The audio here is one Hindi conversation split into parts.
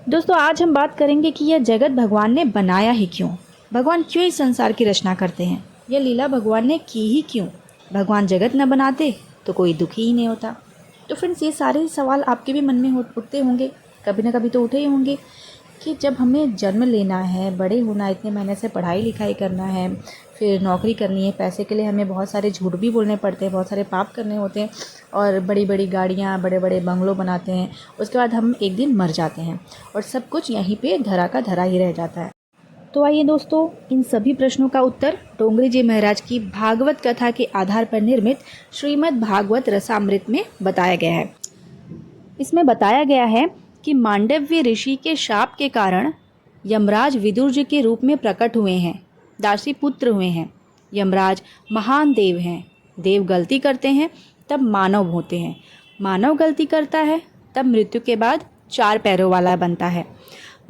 दोस्तों आज हम बात करेंगे कि यह जगत भगवान ने बनाया ही क्यों। भगवान क्यों इस संसार की रचना करते हैं, यह लीला भगवान ने की ही क्यों। भगवान जगत न बनाते तो कोई दुखी ही नहीं होता। तो फ्रेंड्स, ये सारे सवाल आपके भी मन में उठते होंगे, कभी ना कभी तो उठे ही होंगे कि जब हमें जन्म लेना है, बड़े होना, इतने महीने से पढ़ाई लिखाई करना है, फिर नौकरी करनी है, पैसे के लिए हमें बहुत सारे झूठ भी बोलने पड़ते हैं, बहुत सारे पाप करने होते हैं और बड़ी बड़ी गाड़ियाँ, बड़े बड़े बंगलों बनाते हैं। उसके बाद हम एक दिन मर जाते हैं और सब कुछ यहीं पे धरा का धरा ही रह जाता है। तो आइए दोस्तों, इन सभी प्रश्नों का उत्तर डोंगरी जी महाराज की भागवत कथा के आधार पर निर्मित श्रीमद् भागवत रसामृत में बताया गया है। इसमें बताया गया है कि मांडव्य ऋषि के शाप के कारण यमराज विदुर जी के रूप में प्रकट हुए हैं, दासी पुत्र हुए हैं। यमराज महान देव हैं। देव गलती करते हैं तब मानव होते हैं, मानव गलती करता है तब मृत्यु के बाद 4 पैरों वाला बनता है।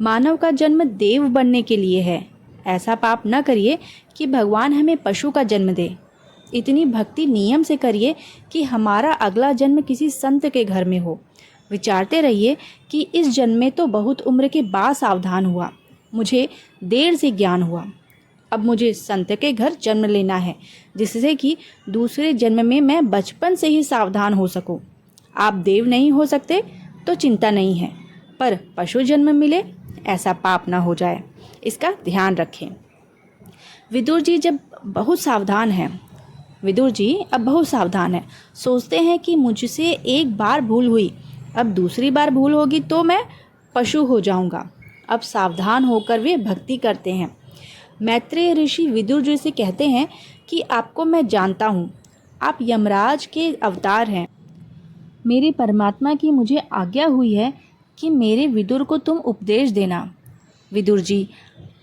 मानव का जन्म देव बनने के लिए है। ऐसा पाप न करिए कि भगवान हमें पशु का जन्म दे। इतनी भक्ति नियम से करिए कि हमारा अगला जन्म किसी संत के घर में हो। विचारते रहिए कि इस जन्म में तो बहुत उम्र के बाद सावधान हुआ, मुझे देर से ज्ञान हुआ। अब मुझे संत के घर जन्म लेना है, जिससे कि दूसरे जन्म में मैं बचपन से ही सावधान हो सकूं। आप देव नहीं हो सकते तो चिंता नहीं है, पर पशु जन्म मिले ऐसा पाप ना हो जाए, इसका ध्यान रखें। विदुर जी अब बहुत सावधान हैं। सोचते हैं कि मुझसे एक बार भूल हुई, अब दूसरी बार भूल होगी तो मैं पशु हो जाऊंगा। अब सावधान होकर वे भक्ति करते हैं। मैत्रेय ऋषि विदुर जी से कहते हैं कि आपको मैं जानता हूँ, आप यमराज के अवतार हैं। मेरे परमात्मा की मुझे आज्ञा हुई है कि मेरे विदुर को तुम उपदेश देना। विदुर जी,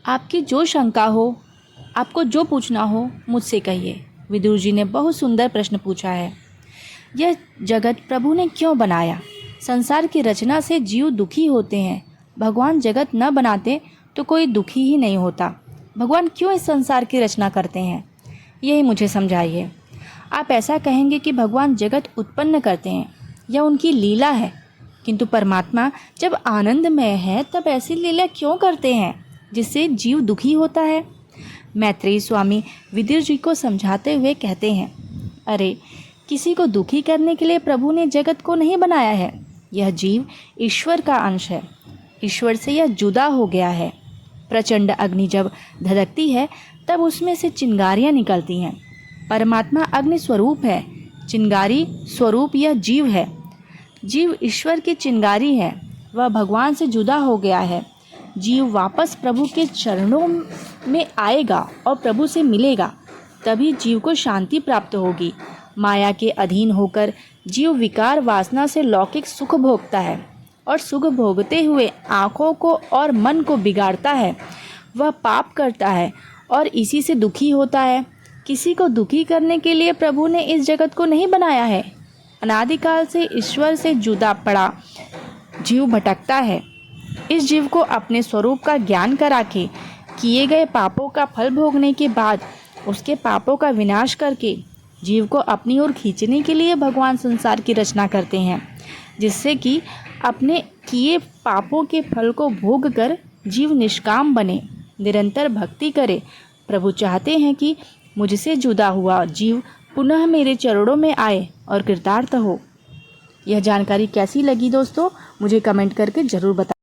आपकी जो शंका हो, आपको जो पूछना हो मुझसे कहिए। विदुर जी ने बहुत सुंदर प्रश्न पूछा है। यह जगत प्रभु ने क्यों बनाया? संसार की रचना से जीव दुखी होते हैं। भगवान जगत न बनाते तो कोई दुखी ही नहीं होता। भगवान क्यों इस संसार की रचना करते हैं, यही मुझे समझाइए। आप ऐसा कहेंगे कि भगवान जगत उत्पन्न करते हैं, यह उनकी लीला है, किंतु परमात्मा जब आनंदमय है तब ऐसी लीला क्यों करते हैं जिससे जीव दुखी होता है? मैत्रेय स्वामी विदुर जी को समझाते हुए कहते हैं, अरे, किसी को दुखी करने के लिए प्रभु ने जगत को नहीं बनाया है। यह जीव ईश्वर का अंश है, ईश्वर से यह जुदा हो गया है। प्रचंड अग्नि जब धधकती है तब उसमें से चिंगारियाँ निकलती हैं। परमात्मा अग्नि स्वरूप है, चिंगारी स्वरूप यह जीव है। जीव ईश्वर की चिंगारी है, वह भगवान से जुदा हो गया है। जीव वापस प्रभु के चरणों में आएगा और प्रभु से मिलेगा, तभी जीव को शांति प्राप्त होगी। माया के अधीन होकर जीव विकार वासना से लौकिक सुख भोगता है और सुख भोगते हुए आँखों को और मन को बिगाड़ता है। वह पाप करता है और इसी से दुखी होता है। किसी को दुखी करने के लिए प्रभु ने इस जगत को नहीं बनाया है। अनादिकाल से ईश्वर से जुदा पड़ा जीव भटकता है। इस जीव को अपने स्वरूप का ज्ञान करा के किए गए पापों का फल भोगने के बाद उसके पापों का विनाश करके जीव को अपनी ओर खींचने के लिए भगवान संसार की रचना करते हैं, जिससे कि अपने किए पापों के फल को भोग कर जीव निष्काम बने, निरंतर भक्ति करे। प्रभु चाहते हैं कि मुझसे जुदा हुआ जीव पुनः मेरे चरणों में आए और कृतार्थ हो। यह जानकारी कैसी लगी दोस्तों, मुझे कमेंट करके ज़रूर बताएं।